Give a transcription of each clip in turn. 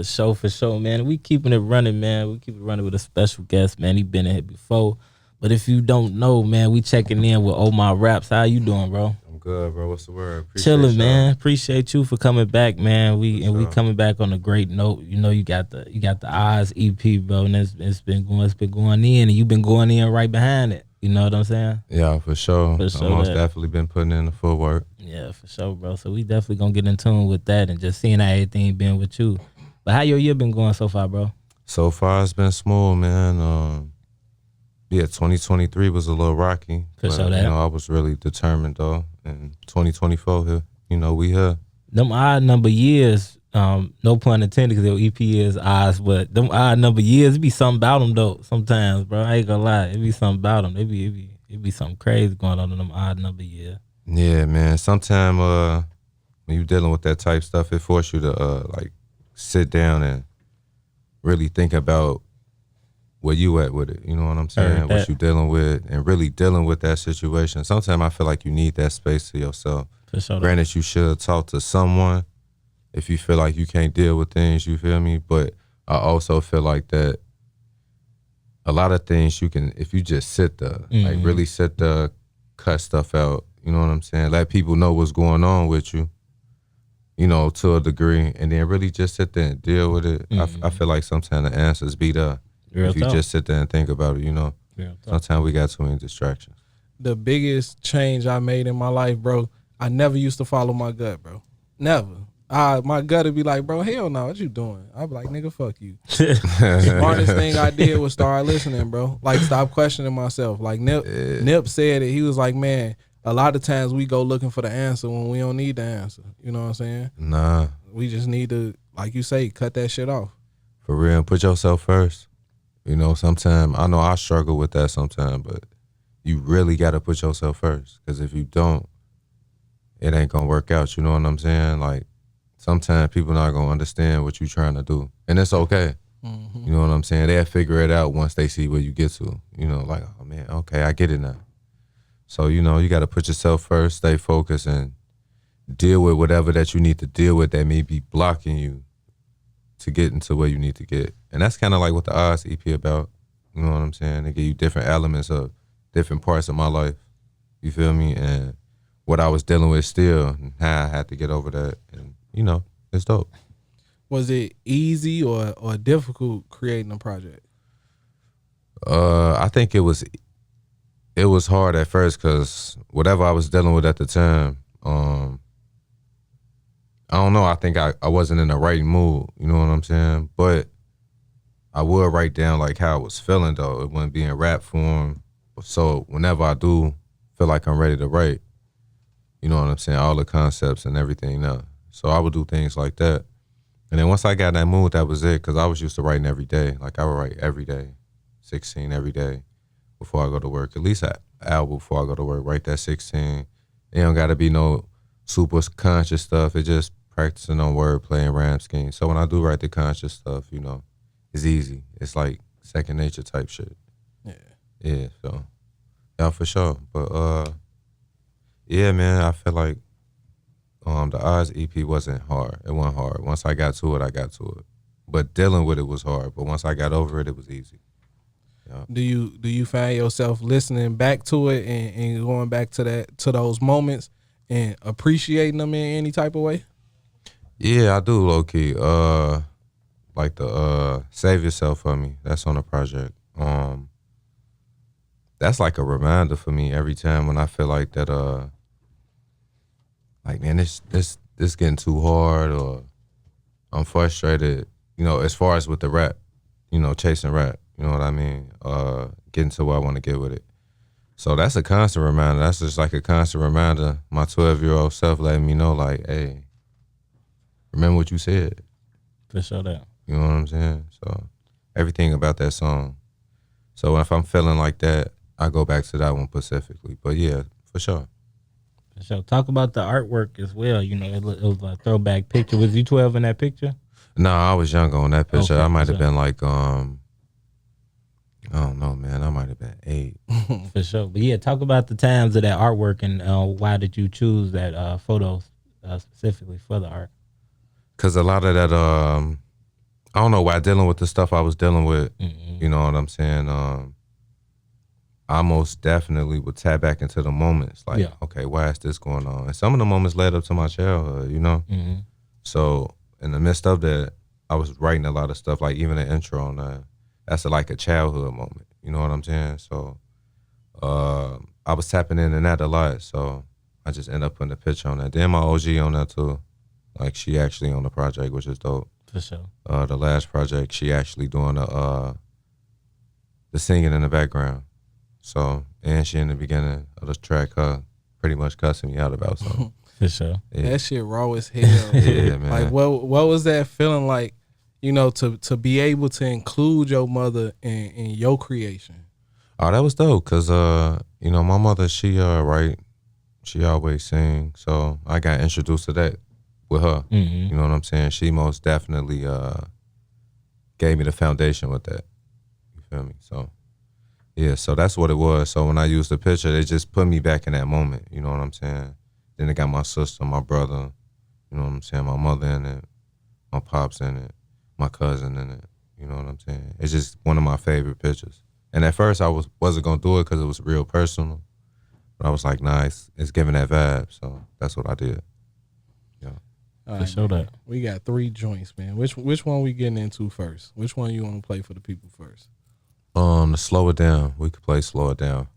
For sure, man. We keeping it running, man. We keep it running with a special guest, man. He been in here before. But if you don't know, man, we checking in with Omar Rapp. How you doing, bro? I'm good, bro. What's the word? Chilling, man. Appreciate you for coming back, man. We sure. coming back on a great note. You know, you got the iLLANOiZE EP, bro, and it's been going in, and you've been going in right behind it. You know what I'm saying? Yeah, for sure. For sure, I most definitely been putting in the full work. Yeah, for sure, bro. So we definitely gonna get in tune with that and just seeing how everything been with you. But how your year been going so far, bro? So far, it's been smooth, man. Yeah, 2023 was a little rocky. For sure, that. You know, I was really determined, though. And 2024 here, you know, we here. Them odd number years, no pun intended, because your EP is odd, but them odd number years, it be something about them, though, sometimes, bro. I ain't gonna lie. It be something about them. It be something crazy going on in them odd number years. Yeah, man. Sometimes when you dealing with that type stuff, it forces you to, like, sit down and really think about where you at with it, you know what I'm saying? What you dealing with and really dealing with that situation. Sometimes I feel like you need that space to yourself. For sure. Granted, you should talk to someone if you feel like you can't deal with things, you feel me? But I also feel like that a lot of things you can, if you just sit there, like really sit there, cut stuff out, you know what I'm saying? Let people know what's going on with you, you know, to a degree, and then really just sit there and deal with it. I feel like sometimes the answers be there. If you just sit there and think about it, you know. Sometimes we got too many distractions. The biggest change I made in my life, bro, I never used to follow my gut, bro. Never. My gut would be like, bro, hell no, what you doing? I'd be like, nigga, fuck you. Smartest thing I did was start listening, bro. Like, stop questioning myself. Like, Nip said it. He was like, man, a lot of times we go looking for the answer when we don't need the answer. You know what I'm saying? Nah. We just need to, like you say, cut that shit off. For real, put yourself first. You know, sometimes, I know I struggle with that sometimes, but you really got to put yourself first. Because if you don't, it ain't going to work out. You know what I'm saying? Like, sometimes people not going to understand what you're trying to do. And it's okay. You know what I'm saying? They'll figure it out once they see where you get to. You know, like, oh, man, okay, I get it now. So, you know, you got to put yourself first, stay focused, and deal with whatever that you need to deal with that may be blocking you to get into where you need to get. And that's kind of like what the iLLANOiZE EP about. You know what I'm saying? They give you different elements of different parts of my life. You feel me? And what I was dealing with still, and how I had to get over that. And, you know, it's dope. Was it easy or difficult creating a project? I think it was hard at first because whatever I was dealing with at the time, I don't know, I think I wasn't in the right mood, you know what I'm saying? But I would write down like how I was feeling though. It wouldn't be in rap form. So whenever I do feel like I'm ready to write, you know what I'm saying, all the concepts and everything now. So I would do things like that. And then once I got in that mood, that was it, because I was used to writing every day. Like I would write every day, 16 every day before I go to work. At least an hour before I go to work, write that 16. It don't gotta be no super conscious stuff. It just practicing on wordplay and rhyme scheme. So when I do write the conscious stuff, you know, it's easy. It's like second nature type shit. Yeah, so, yeah, for sure. But, yeah, man, I feel like the iLLANOiZE EP wasn't hard. It wasn't hard. Once I got to it, I got to it. But dealing with it was hard. But once I got over it, it was easy. Yeah. Do you find yourself listening back to it and going back to those moments and appreciating them in any type of way? Yeah, I do, low key. Like the Save Yourself for Me. That's on the project. That's like a reminder for me every time when I feel like that. Like, man, this getting too hard, or I'm frustrated. You know, as far as with the rap, you know, chasing rap. You know what I mean? Getting to where I want to get with it. So that's a constant reminder. That's just like a constant reminder. My 12-year-old self letting me know, like, hey, remember what you said. For sure that. You know what I'm saying? So everything about that song. So if I'm feeling like that, I go back to that one specifically. But yeah, for sure. For sure. Talk about the artwork as well. You know, it was a throwback picture. Was you 12 in that picture? No, I was younger on that picture. Okay, I might have been like, I don't know, man. I might have been 8. For sure. But yeah, talk about the times of that artwork and why did you choose that photo specifically for the art? Because a lot of that, I don't know why dealing with the stuff I was dealing with. Mm-hmm. You know what I'm saying? I most definitely would tap back into the moments. Like, Yeah. okay, why is this going on? And some of the moments led up to my childhood, you know? Mm-hmm. So in the midst of that, I was writing a lot of stuff, like even the intro on that. That's like a childhood moment. You know what I'm saying? So I was tapping in that a lot. So I just end up putting a picture on that. Then my OG on that too. Like she actually on the project, which is dope. For sure. The last project, she actually doing the singing in the background. So, and she in the beginning of the track, pretty much cussing me out about something. For sure. Yeah. That shit raw as hell. Yeah, man. Like what was that feeling like, you know, to be able to include your mother in your creation? Oh, that was dope, cause you know, my mother, she always sing, so I got introduced to that with her. Mm-hmm. You know what I'm saying? She most definitely gave me the foundation with that. You feel me? So yeah, so that's what it was. So when I used the picture, they just put me back in that moment. You know what I'm saying? Then they got my sister, my brother. You know what I'm saying? My mother in it, my pops in it, my cousin in it. You know what I'm saying? It's just one of my favorite pictures. And at first I wasn't gonna do it because it was real personal, but I was like, nah, it's giving that vibe, so that's what I did. Yeah. All For sure man. that. We got 3 joints, man. Which one we getting into first? Which one you want to play for the people first? To slow it down, we could play slow it down.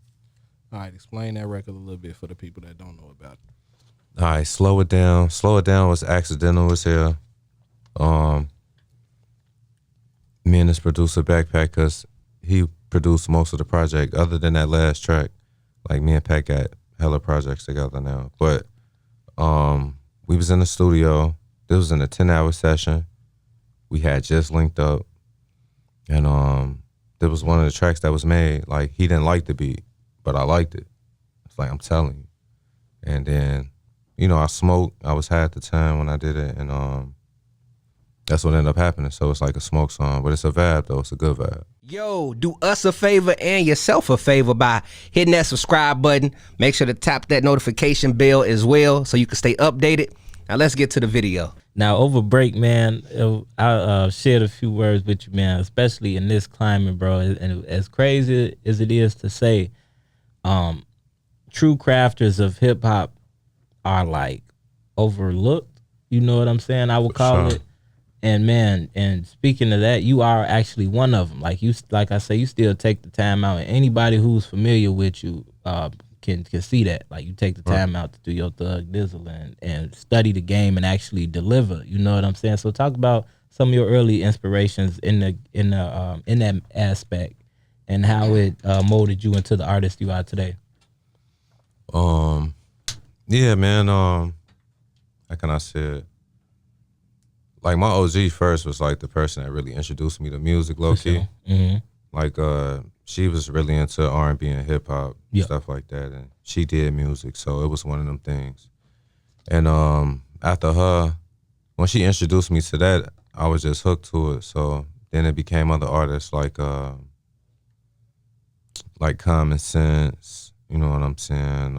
All right, explain that record a little bit for the people that don't know about it. All right, slow it down. Slow it down was accidental as hell. Me and this producer Backpack, cause he produced most of the project. Other than that last track, like me and Pat got hella projects together now. But we was in the studio. This was in a 10-hour session. We had just linked up, and there was one of the tracks that was made. Like he didn't like the beat, but I liked it. It's like I'm telling you. And then, you know, I smoked. I was high at the time when I did it, and that's what ended up happening. So it's like a smoke song, but it's a vibe though. It's a good vibe. Yo, do us a favor and yourself a favor by hitting that subscribe button. Make sure to tap that notification bell as well so you can stay updated. Now let's get to the video. Now over break, man, I shared a few words with you, man, especially in this climate, bro. And as crazy as it is to say, true crafters of hip hop are like overlooked. You know what I'm saying? I would call it. And man, and speaking of that, you are actually one of them. Like I say, you still take the time out, and anybody who's familiar with you can see that. Like you take the time out to do your thug dizzle and study the game and actually deliver. You know what I'm saying? So talk about some of your early inspirations in that aspect and how it molded you into the artist you are today. Yeah, man. How can I say it? Like my OG first was like the person that really introduced me to music, low key. Sure. Mm-hmm. Like she was really into R&B and hip hop, stuff like that, and she did music, so it was one of them things. And after her, when she introduced me to that, I was just hooked to it. So then it became other artists like Common Sense, you know what I'm saying?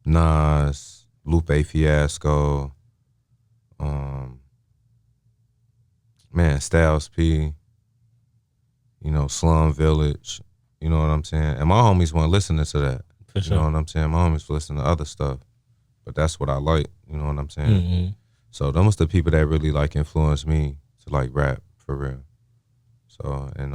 Nas, Lupe Fiasco. Man, Styles P, you know, Slum Village, you know what I'm saying? And my homies weren't listening to that. For sure. You know what I'm saying? My homies listen to other stuff, but that's what I like, you know what I'm saying? Mm-hmm. So them was the people that really like influenced me to like rap for real. So, and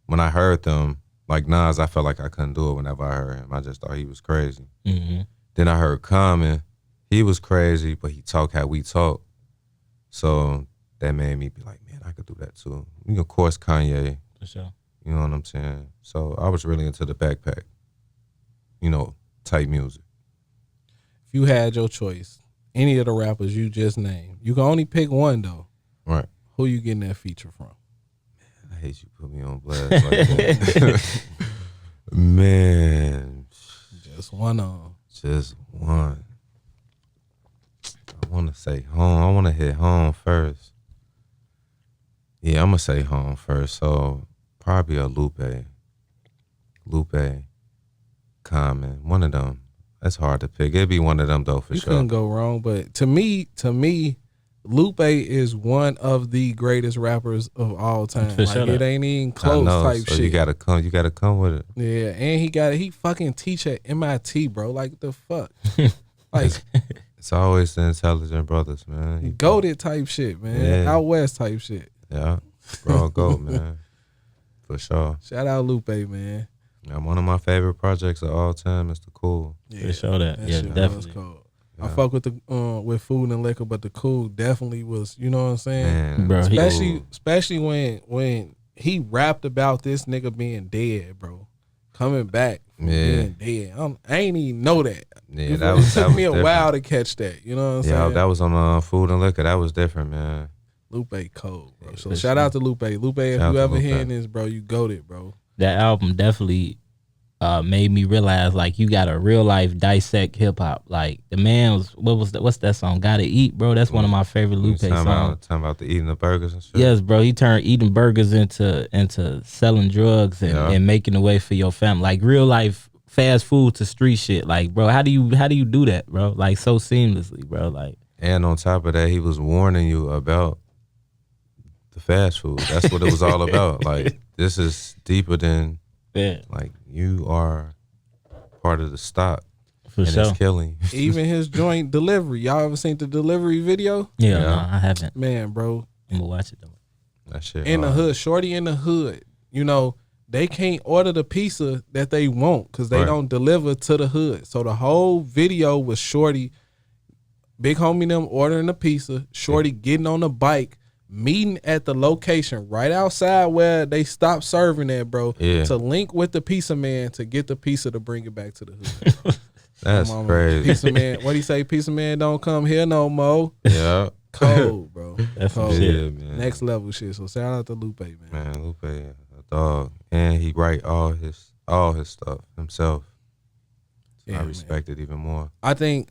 when I heard them, like Nas, I felt like I couldn't do it whenever I heard him. I just thought he was crazy. Mm-hmm. Then I heard Common. He was crazy, but he talk how we talk. So that made me be like, man, I could do that too. You know, of course, Kanye. For sure. You know what I'm saying? So I was really into the Backpack, you know, type music. If you had your choice, any of the rappers you just named, you can only pick one though. Right. Who you getting that feature from? Man, I hate you put me on blast like that. Man. Just one on. Just one. I want to say home. I want to hit home first. Yeah, I'm going to say home first. So probably a Lupe, Common, one of them. That's hard to pick. It'd be one of them though for You sure. couldn't go wrong, but to me, Lupe is one of the greatest rappers of all time. For Like sure. it ain't even I close know, type so shit. you gotta come with it. Yeah, and he fucking teach at MIT, bro. Like the fuck, like It's always the intelligent brothers, man. goated type shit, man. Yeah. Out west type shit. Yeah, bro, go, man, for sure. Shout out Lupe, man. Yeah, one of my favorite projects of all time is The Cool. For sure that. Yeah, shit definitely. was cold. Yeah. I fuck with the with Food and Liquor, but the Cool definitely was. You know what I'm saying? Man, Bro, he- Especially when he rapped about this nigga being dead, bro, coming back from being dead. I ain't even know that. Yeah, You that feel was me? It took that me a was while different. to catch that. You know what I'm Yeah, saying? that was on Food and Liquor. That was different, man. Lupe cold, bro. So For shout sure. out to Lupe. Lupe, if Shout out you to ever Lupe. hearing this, bro, you goated, bro. That album definitely made me realize like you gotta real life dissect hip hop. Like the man was what's that song? Gotta Eat, bro. That's one of my favorite Lupe songs. Talking about the eating the burgers and shit. Yes, bro. He turned eating burgers into selling drugs and making a way for your family. Like real life fast food to street shit. Like, bro, how do you do that, bro? Like so seamlessly, bro. Like, And on top of that, he was warning you about the fast food. That's what it was all about. Like, this is deeper than yeah, like you are part of the stock, for and sure. it's killing you. Even his joint delivery. Y'all ever seen the delivery video? Yeah, Yeah. no, I haven't. Man, bro. I'm gonna watch it though. That shit In the hard. hood, shorty in the hood, you know, they can't order the pizza that they want because they Right. don't deliver to the hood. So the whole video was shorty, big homie them ordering the pizza, shorty getting on the bike, meeting at the location right outside where they stopped serving at, bro, Yeah. to link with the pizza man to get the pizza to bring it back to the hood. That's Mama, crazy. Pizza man, what he say? Pizza man don't come here no more. Yeah. Cold, bro. That's some Cold. shit. Yeah, man. Next level shit. So shout out to Lupe, man. Man, Lupe, a dog, and he write all his stuff himself. So Yeah, I man. respect it even more. I think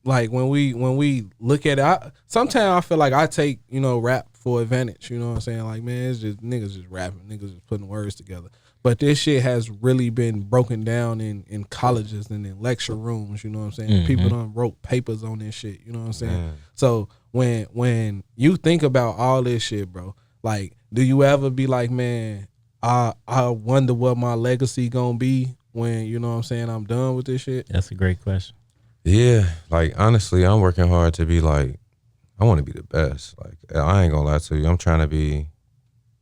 like when we look at it, sometimes I feel like I take, you know, rap for advantage. You know what I'm saying? Like, man, it's just niggas just rapping, niggas just putting words together. But this shit has really been broken down in colleges and in lecture rooms. You know what I'm saying? Mhm. People done wrote papers on this shit. You know what I'm saying? Man. So when you think about all this shit, bro, like, do you ever be like, man, I wonder what my legacy gonna be when, you know what I'm saying, I'm done with this shit? That's a great question. Yeah, like honestly, I'm working hard to be like, I want to be the best. Like, I ain't gonna lie to you, I'm trying to be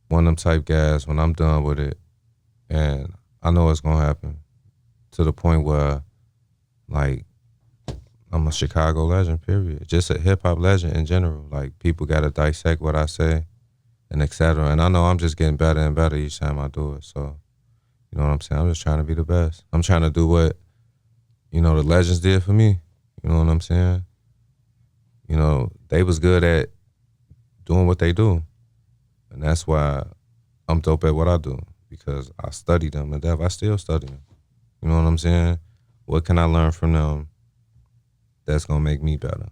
one of them type guys when I'm done with it, and I know it's gonna happen to the point where, like, I'm a Chicago legend. Period. Just a hip hop legend in general. Like, people gotta dissect what I say, and etc. And I know I'm just getting better and better each time I do it. So, you know what I'm saying? I'm just trying to be the best. I'm trying to do what, you know, the legends did for me. You know what I'm saying? You know, they was good at doing what they do. And that's why I'm dope at what I do, because I study them to death. I still study them. You know what I'm saying? What can I learn from them that's going to make me better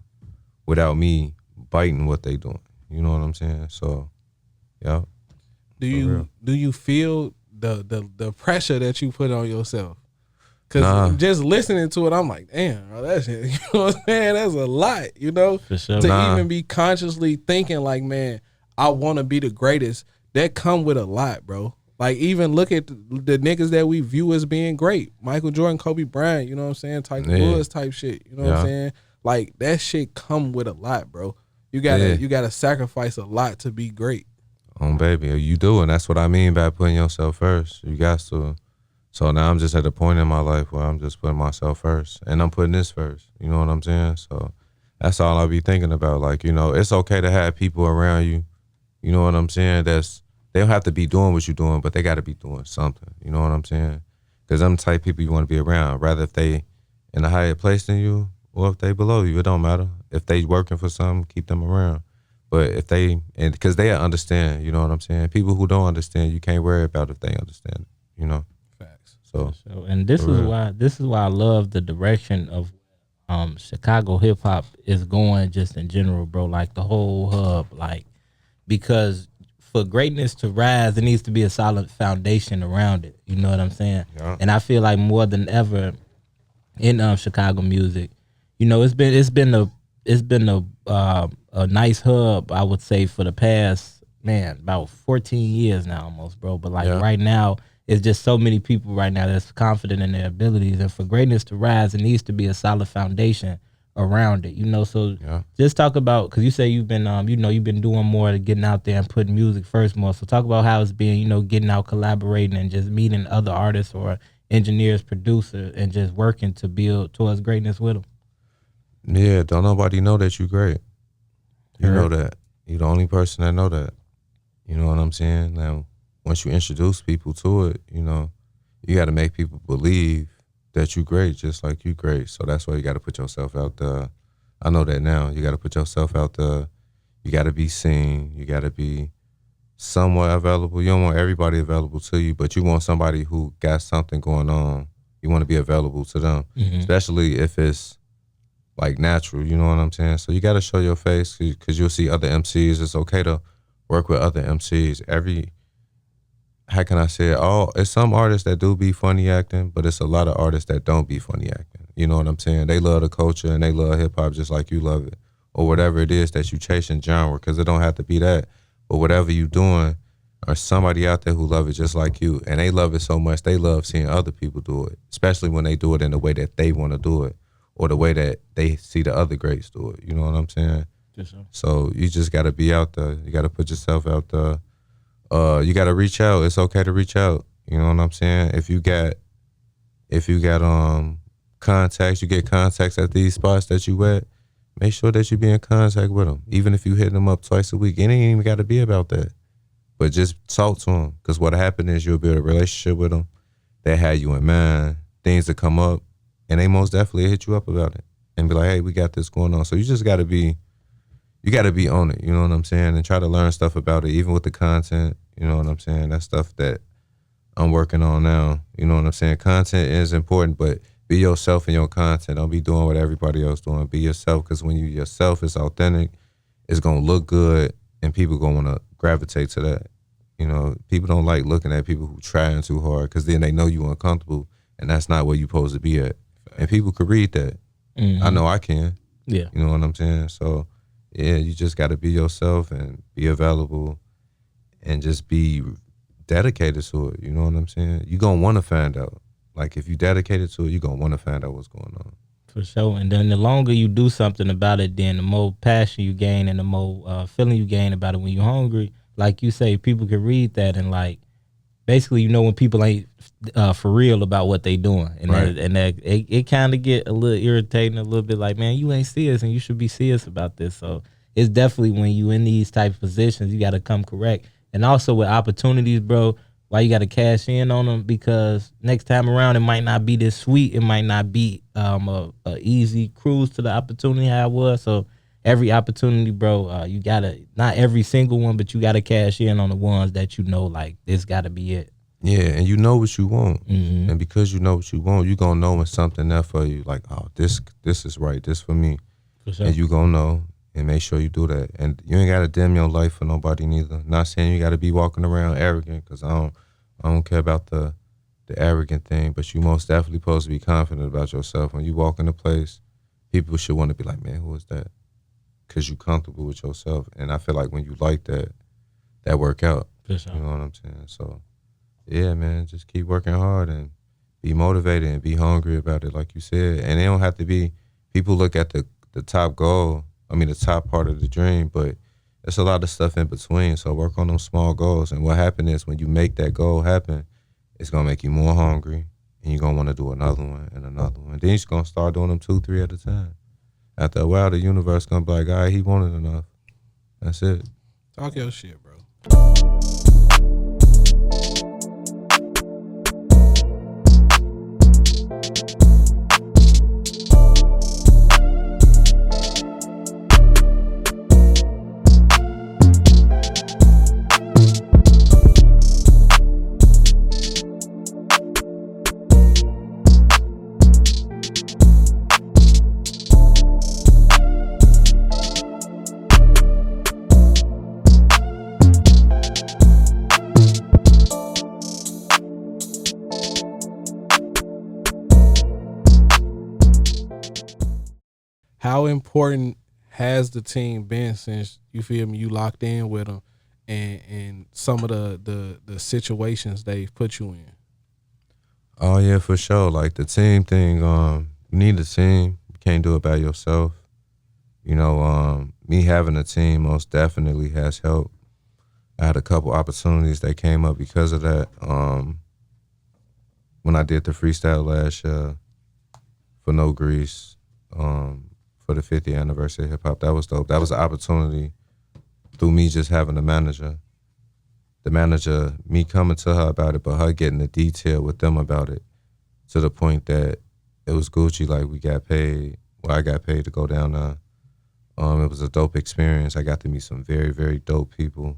without me biting what they doing? You know what I'm saying? So, yeah. Do real. you feel the pressure that you put on yourself? Cause Nah. just listening to it, I'm like, damn, bro, that shit, you know what I'm saying? That's a lot, you know? For sure. To Nah. even be consciously thinking like, man, I want to be the greatest, that come with a lot, bro. Like, even look at the niggas that we view as being great. Michael Jordan, Kobe Bryant, you know what I'm saying? Tiger Yeah. Woods type shit, you know what Yeah. I'm saying? Like, that shit come with a lot, bro. You gotta sacrifice a lot to be great. Baby, you do, and that's what I mean by putting yourself first. You got to. So now I'm just at a point in my life where I'm just putting myself first, and I'm putting this first. You know what I'm saying? So that's all I be thinking about. Like, you know, it's okay to have people around you. You know what I'm saying? They don't have to be doing what you're doing, but they got to be doing something. You know what I'm saying? Because I'm the type of people you want to be around, rather if they in a higher place than you or if they below you. It don't matter. If they working for something, keep them around. But if they, and because they understand, you know what I'm saying? People who don't understand, you can't worry about if they understand it, you know? Facts. So, So, and this For is real. why I love the direction of Chicago hip hop is going just in general, bro. Like the whole hub, like, because for greatness to rise, there needs to be a solid foundation around it. You know what I'm saying? Yeah. And I feel like more than ever in Chicago music, you know, it's been it's been a nice hub, I would say, for the past, man, about 14 years now almost, bro. But like Yeah. right now, it's just so many people right now that's confident in their abilities, and for greatness to rise, it needs to be a solid foundation around it, you know. So Yeah. just talk about, because you say you've been you've been doing more to getting out there and putting music first more. So talk about how it's been, getting out, collaborating, and just meeting other artists or engineers, producers, and just working to build towards greatness with them. Yeah, don't nobody know that you great. You know that. You're the only person that know that. You know what I'm saying? Now, once you introduce people to it, you got to make people believe that you great, just like you great. So that's why you got to put yourself out there. I know that now. You got to put yourself out there. You got to be seen. You got to be somewhat available. You don't want everybody available to you, but you want somebody who got something going on. You want to be available to them, especially if it's like natural. You know what I'm saying? So you got to show your face, because you'll see other MCs. It's okay to work with other MCs. How can I say it? It's some artists that do be funny acting, but it's a lot of artists that don't be funny acting. You know what I'm saying? They love the culture and they love hip hop just like you love it, or whatever it is that you chasing genre, because it don't have to be that. But whatever you doing, or somebody out there who love it just like you, and they love it so much, they love seeing other people do it, especially when they do it in the way that they want to do it, or the way that they see the other greats do it. You know what I'm saying? So you just got to be out there. You got to put yourself out there. You got to reach out. It's okay to reach out. You know what I'm saying? If you got contacts, you get contacts at these spots that you at, make sure that you be in contact with them. Even if you hitting them up twice a week, it ain't even got to be about that. But just talk to them, because what happened is you'll build a relationship with them. They had you in mind. Things that come up, and they most definitely hit you up about it and be like, hey, we got this going on. So you just got to be on it, you know what I'm saying? And try to learn stuff about it, even with the content, you know what I'm saying? That's stuff that I'm working on now, you know what I'm saying? Content is important, but be yourself in your content. Don't be doing what everybody else doing. Be yourself, because when you yourself is authentic, it's going to look good, and people going to want to gravitate to that. You know, people don't like looking at people who trying too hard, because then they know you uncomfortable, and that's not where you supposed to be at. And people could read that. I know I can. Yeah. You know what I'm saying? So, yeah, you just got to be yourself and be available and just be dedicated to it. You know what I'm saying? You're going to want to find out. Like, if you dedicated to it, you're going to want to find out what's going on. For sure. And then the longer you do something about it, then the more passion you gain and the more feeling you gain about it. When you're hungry, like you say, people can read that, and like basically, when people ain't for real about what they doing, and Right. it kind of get a little irritating, a little bit like, man, you ain't serious, and you should be serious about this. So it's definitely, when you in these type of positions, you got to come correct. And also with opportunities, bro, why you got to cash in on them, because next time around it might not be this sweet. It might not be a easy cruise to the opportunity how it was. So every opportunity, bro, you gotta, not every single one, but you gotta cash in on the ones that like this gotta be it. Yeah, and you know what you want. And because you know what you want, you going to know when something there for you. Like, oh, this is right. This for me. For sure. And you going to know, and make sure you do that. And you ain't got to dim your life for nobody neither. Not saying you got to be walking around arrogant, because I don't care about the arrogant thing, but you most definitely supposed to be confident about yourself. When you walk in a place, people should want to be like, man, who is that? Because you comfortable with yourself. And I feel like when you like that work out. For sure. You know what I'm saying? So, yeah, man, just keep working hard and be motivated and be hungry about it, like you said. And it don't have to be, people look at the top goal, the top part of the dream, but there's a lot of stuff in between. So work on those small goals. And what happens is, when you make that goal happen, it's going to make you more hungry, and you're going to want to do another one and another one. Then you're just going to start doing them 2-3 at a time. After a while, the universe going to be like, all right, he wanted enough. That's it. Talk your shit, bro. How important has the team been since, you feel me, you locked in with them, and some of the situations they've put you in? Oh yeah, for sure. Like the team thing, you need a team. You can't do it by yourself. You know, me having a team most definitely has helped. I had a couple opportunities that came up because of that. When I did the freestyle last year for No Grease, for the 50th anniversary of hip hop, that was dope. That was an opportunity through me just having a manager. The manager, me coming to her about it, but her getting the detail with them about it, to the point that it was Gucci. Like we got paid. Well, I got paid to go down there. It was a dope experience. I got to meet some very, very dope people.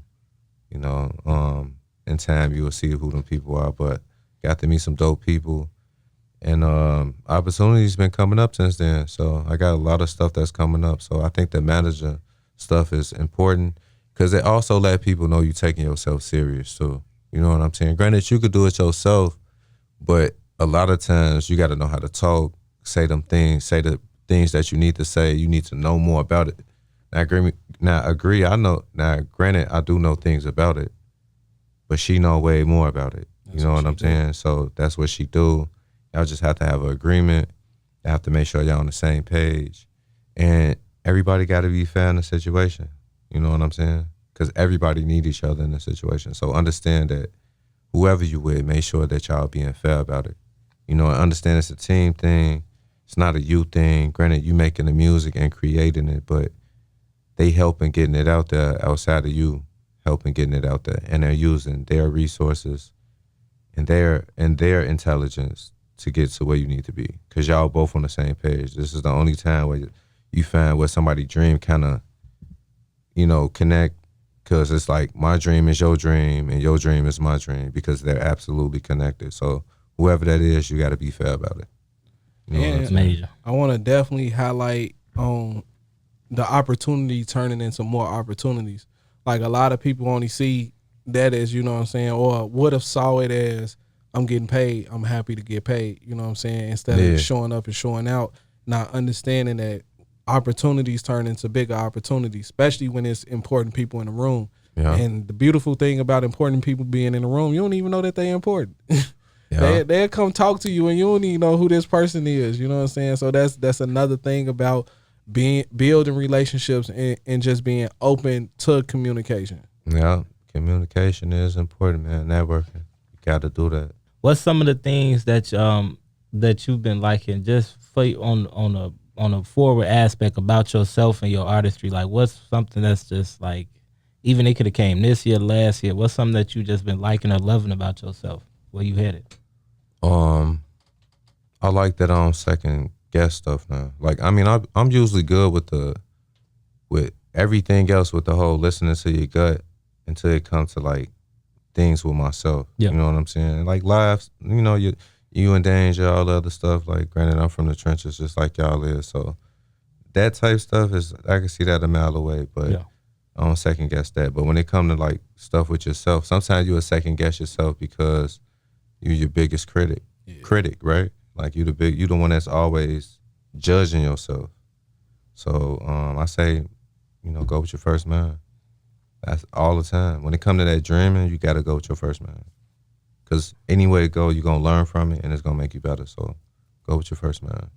You know, in time you will see who them people are, but got to meet some dope people. And opportunities been coming up since then. So I got a lot of stuff that's coming up. So I think the manager stuff is important, because it also let people know you taking yourself serious too. You know what I'm saying? Granted, you could do it yourself, but a lot of times you got to know how to talk, say them things, say the things that you need to say. You need to know more about it. Agree. I know. Now, granted, I do know things about it, but she know way more about it. You know what I'm saying? So that's what she do. Y'all just have to have an agreement. You have to make sure y'all on the same page, and everybody got to be fair in the situation. You know what I'm saying? Because everybody need each other in the situation. So understand that whoever you with, make sure that y'all being fair about it. You know, and understand it's a team thing. It's not a you thing. Granted, you making the music and creating it, but they helping getting it out there outside of you, helping getting it out there, and they're using their resources and their intelligence to get to where you need to be. Because y'all both on the same page. This is the only time where you find where somebody's dream kind of, you know, connect, because it's like my dream is your dream and your dream is my dream, because they're absolutely connected. So whoever that is, you got to be fair about it. You know what I'm saying? Major. I want to definitely highlight the opportunity turning into more opportunities. Like a lot of people only see that as, you know what I'm saying, or would have saw it as, I'm getting paid, I'm happy to get paid, you know what I'm saying, instead of showing up and showing out, not understanding that opportunities turn into bigger opportunities, especially when it's important people in the room. Yeah. And the beautiful thing about important people being in the room, you don't even know that they're important. Yeah. They'll come talk to you and you don't even know who this person is, you know what I'm saying? So that's another thing about building relationships and just being open to communication. Yeah, communication is important, man. Networking, you got to do that. What's some of the things that that you've been liking, just for on a forward aspect about yourself and your artistry? Like, what's something that's just like, even it could have came this year, last year, what's something that you just been liking or loving about yourself? Where you headed? I like that on second guess stuff now. Like, I mean, I'm usually good with everything else, with the whole listening to your gut, until it comes to like things with myself. Yeah. You know what I'm saying? Like lives, you know, you in danger, all the other stuff. Like, granted, I'm from the trenches just like y'all is. So that type stuff is, I can see that a mile away, but Yeah. I don't second guess that. But when it comes to like stuff with yourself, sometimes you will second guess yourself because you're your biggest critic, right? Like you the one that's always judging yourself. So I say, you know, go with your first mind. That's all the time. When it comes to that dreaming, you got to go with your first mind. Because any way to go, you're going to learn from it and it's going to make you better. So go with your first mind.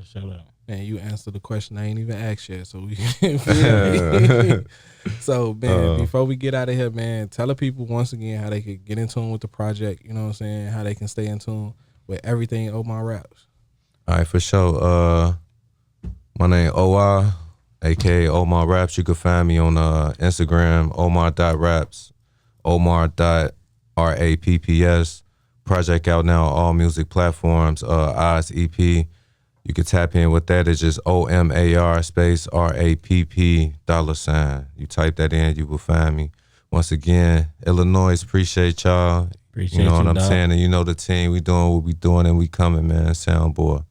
Shout out. And you answered the question I ain't even asked yet, so we feel me. So, man, before we get out of here, man, tell the people once again how they could get in tune with the project, you know what I'm saying, how they can stay in tune with everything Omar Raps. All right, for sure. My name OR, a.k.a. Omar Raps. You can find me on Instagram, omar.raps, omar.rapps. Project out now on all music platforms, iLLANOiZE EP. You can tap in with that. It's just OMAR space RAPP $. You type that in, you will find me. Once again, iLLANOiZE, appreciate y'all. Appreciate you know what I'm dog. saying? And you know the team, we doing what we doing and we coming, man. Soundboy.